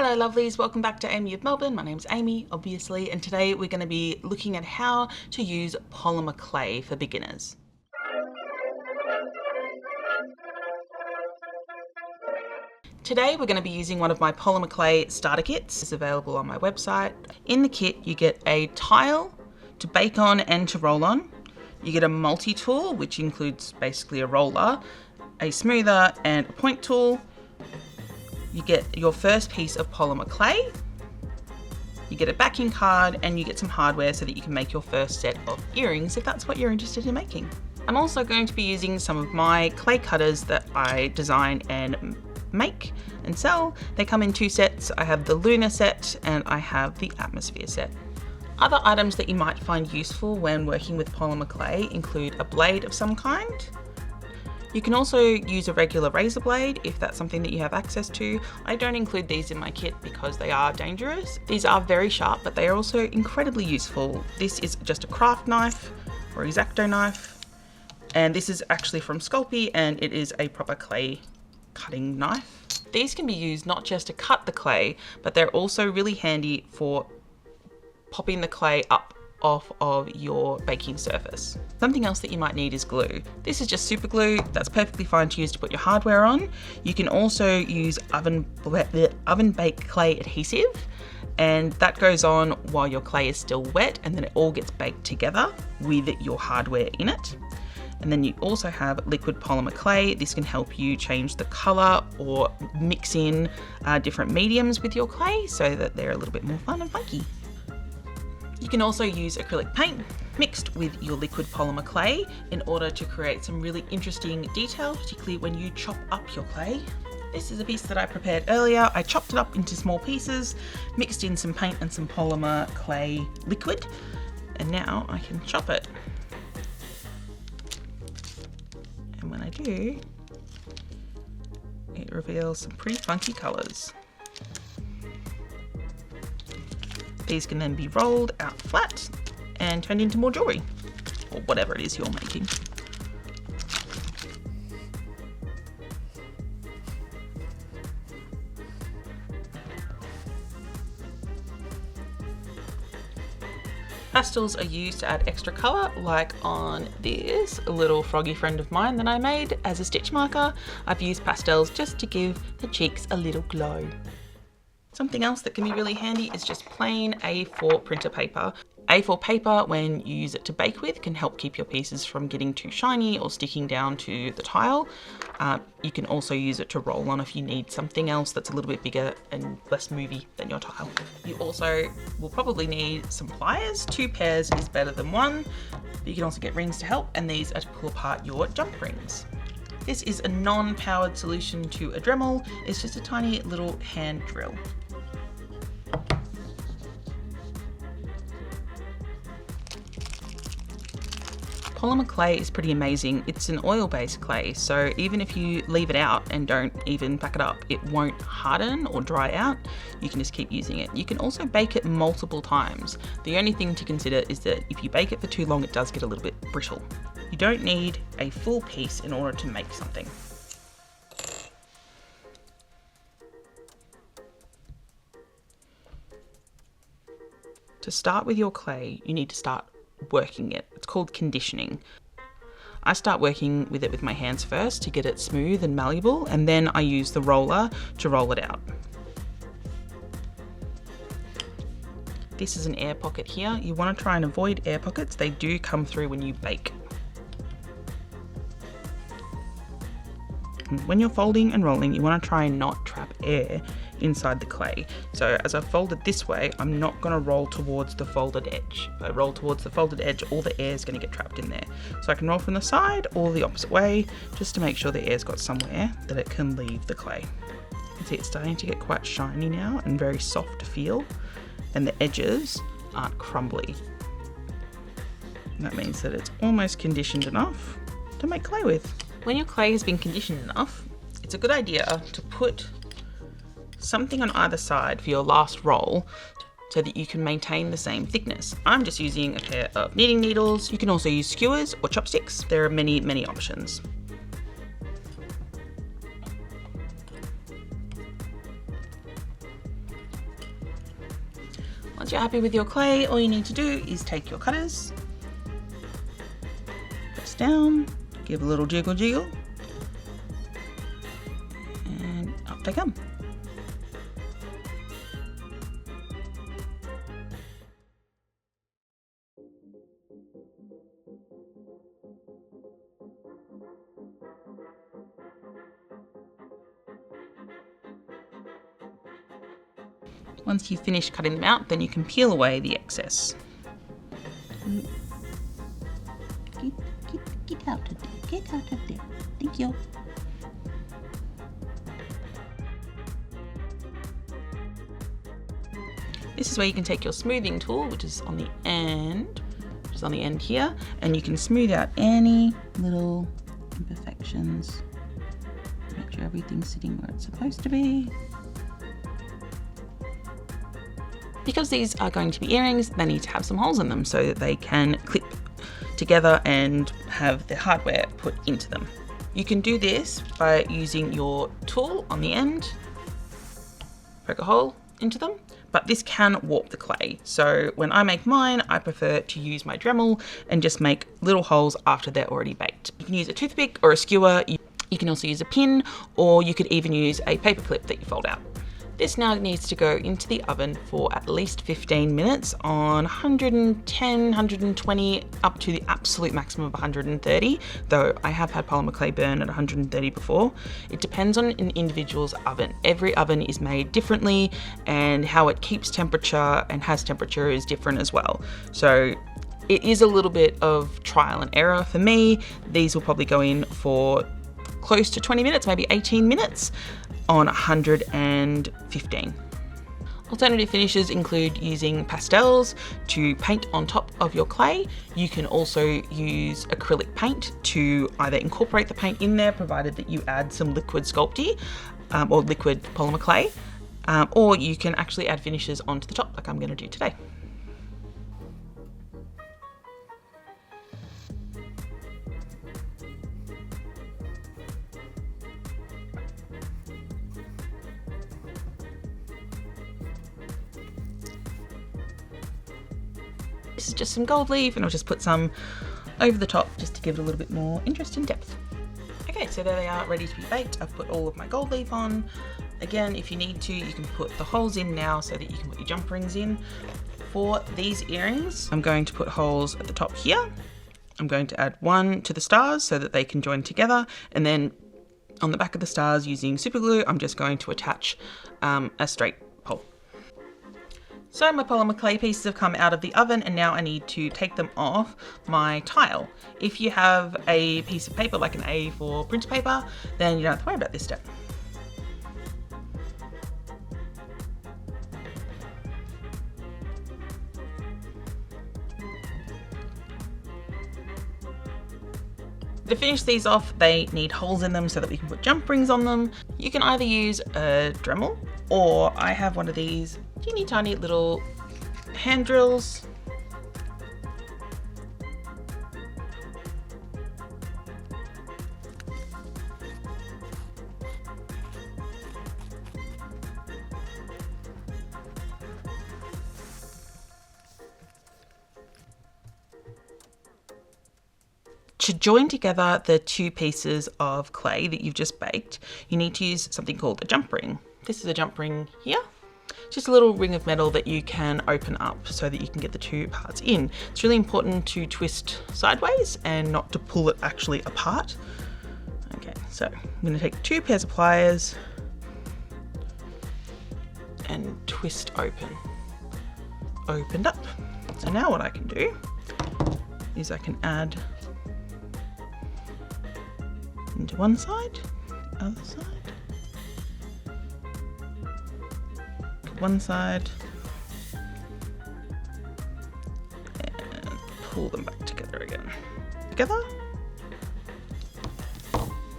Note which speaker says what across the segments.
Speaker 1: Hello lovelies, welcome back to Amy of Melbourne. My name's Amy, obviously, and today we're going to be looking at how to use polymer clay for beginners. Today we're going to be using one of my polymer clay starter kits. It's available on my website. In the kit you get a tile to bake on and to roll on. You get a multi-tool, which includes basically a roller, a smoother and a point tool. You get your first piece of polymer clay, you get a backing card, and you get some hardware so that you can make your first set of earrings if that's what you're interested in making. I'm also going to be using some of my clay cutters that I design and make and sell. They come in two sets. I have the lunar set and I have the atmosphere set. Other items that you might find useful when working with polymer clay include a blade of some kind. You can also use a regular razor blade if that's something that you have access to. I don't include these in my kit because they are dangerous. These are very sharp, but they are also incredibly useful. This is just a craft knife or X-Acto knife, and this is actually from Sculpey and it is a proper clay cutting knife. These can be used not just to cut the clay, but they're also really handy for popping the clay up off of your baking surface. Something else that you might need is glue. This is just super glue. That's perfectly fine to use to put your hardware on. You can also use oven baked clay adhesive, and that goes on while your clay is still wet, and then it all gets baked together with your hardware in it. And then you also have liquid polymer clay. This can help you change the color or mix in different mediums with your clay so that they're a little bit more fun and funky. You can also use acrylic paint mixed with your liquid polymer clay in order to create some really interesting detail, particularly when you chop up your clay. This is a piece that I prepared earlier. I chopped it up into small pieces, mixed in some paint and some polymer clay liquid, and now I can chop it. And when I do, it reveals some pretty funky colors. These can then be rolled out flat and turned into more jewelry, or whatever it is you're making. Pastels are used to add extra colour, like on this little froggy friend of mine that I made as a stitch marker. I've used pastels just to give the cheeks a little glow. Something else that can be really handy is just plain A4 printer paper. A4 paper, when you use it to bake with, can help keep your pieces from getting too shiny or sticking down to the tile. You can also use it to roll on if you need something else that's a little bit bigger and less movie than your tile. You also will probably need some pliers. 2 pairs is better than 1. You can also get rings to help, and these are to pull apart your jump rings. This is a non-powered solution to a Dremel. It's just a tiny little hand drill. Polymer clay is pretty amazing. It's an oil-based clay, so even if you leave it out and don't even pack it up, it won't harden or dry out. You can just keep using it. You can also bake it multiple times. The only thing to consider is that if you bake it for too long, it does get a little bit brittle. You don't need a full piece in order to make something. To start with your clay, you need to start working it. It's called conditioning. I start working with it with my hands first to get it smooth and malleable, and then I use the roller to roll it out. This is an air pocket here. You want to try and avoid air pockets. They do come through when you bake. When you're folding and rolling, you want to try and not trap air inside the clay. So as I fold it this way, I'm not going to roll towards the folded edge. If I roll towards the folded edge, all the air is going to get trapped in there. So I can roll from the side or the opposite way, just to make sure the air's got somewhere that it can leave the clay. You can see it's starting to get quite shiny now and very soft to feel, and the edges aren't crumbly. And that means that it's almost conditioned enough to make clay with. When your clay has been conditioned enough, it's a good idea to put something on either side for your last roll so that you can maintain the same thickness. I'm just using a pair of knitting needles. You can also use skewers or chopsticks. There are many, many options. Once you're happy with your clay, all you need to do is take your cutters, press down, give a little jiggle jiggle, and up they come. Once you've finished cutting them out, then you can peel away the excess. Get out of there, get out of there. Thank you. This is where you can take your smoothing tool, which is on the end, here, and you can smooth out any little imperfections. Make sure everything's sitting where it's supposed to be. Because these are going to be earrings, they need to have some holes in them so that they can clip together and have the hardware put into them. You can do this by using your tool on the end, poke a hole into them, but this can warp the clay. So when I make mine, I prefer to use my Dremel and just make little holes after they're already baked. You can use a toothpick or a skewer. You can also use a pin, or you could even use a paper clip that you fold out. This now needs to go into the oven for at least 15 minutes on 110, 120, up to the absolute maximum of 130, though I have had polymer clay burn at 130 before. It depends on an individual's oven. Every oven is made differently, and how it keeps temperature and has temperature is different as well. So it is a little bit of trial and error. For me, these will probably go in for close to 20 minutes, maybe 18 minutes on 115. Alternative finishes include using pastels to paint on top of your clay. You can also use acrylic paint to either incorporate the paint in there, provided that you add some liquid Sculpey or liquid polymer clay, or you can actually add finishes onto the top like I'm going to do today. This is just some gold leaf, and I'll just put some over the top just to give it a little bit more interest and depth. Okay, so there they are, ready to be baked. I've put all of my gold leaf on. Again, if you need to, you can put the holes in now so that you can put your jump rings in. For these earrings, I'm going to put holes at the top here. I'm going to add one to the stars so that they can join together, and then on the back of the stars, using super glue, I'm just going to attach a straight pole. So my polymer clay pieces have come out of the oven, and now I need to take them off my tile. If you have a piece of paper like an A4 printer paper, then you don't have to worry about this step. To finish these off, they need holes in them so that we can put jump rings on them. You can either use a Dremel, or I have one of these teeny tiny little hand drills. To join together the two pieces of clay that you've just baked, you need to use something called a jump ring. This is a jump ring here. Just a little ring of metal that you can open up so that you can get the two parts in. It's really important to twist sideways and not to pull it actually apart. Okay, so I'm going to take two pairs of pliers and twist open. Opened up. So now what I can do is I can add into one side, other side, one side, and pull them back together again. Together,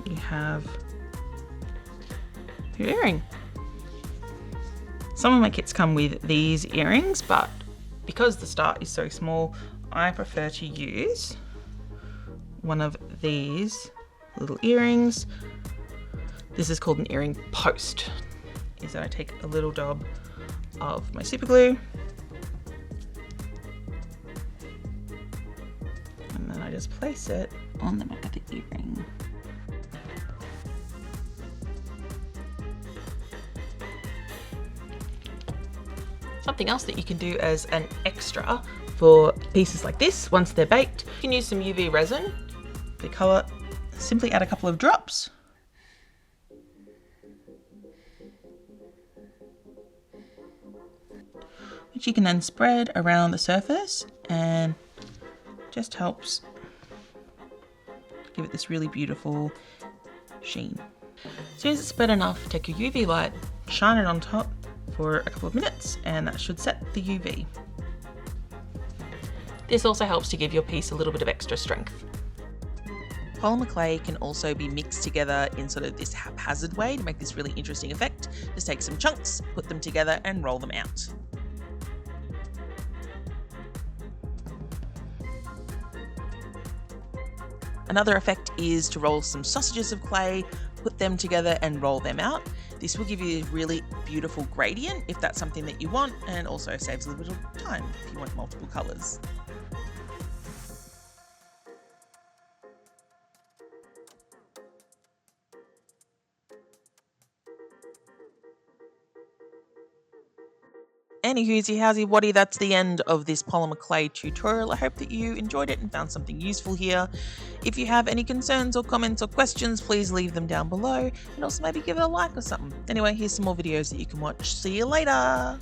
Speaker 1: you have your earring. Some of my kits come with these earrings, but because the start is so small, I prefer to use one of these little earrings. This is called an earring post. Is that I take a little dab of my super glue, I just place it on the back of the earring. Something else that you can do as an extra for pieces like this, once they're baked, you can use some UV resin. The colour, simply add a couple of drops. Which you can then spread around the surface and just helps give it this really beautiful sheen. As soon as it's spread enough, take your UV light, shine it on top for a couple of minutes, and that should set the UV. This also helps to give your piece a little bit of extra strength. Polymer clay can also be mixed together in sort of this haphazard way to make this really interesting effect. Just take some chunks, put them together and roll them out. Another effect is to roll some sausages of clay, put them together and roll them out. This will give you a really beautiful gradient if that's something that you want, and also saves a little bit of time if you want multiple colours. Anywhoosy, howsy, whatty, that's the end of this polymer clay tutorial. I hope that you enjoyed it and found something useful here. If you have any concerns or comments or questions, please leave them down below, and also maybe give it a like or something. Anyway, here's some more videos that you can watch. See you later!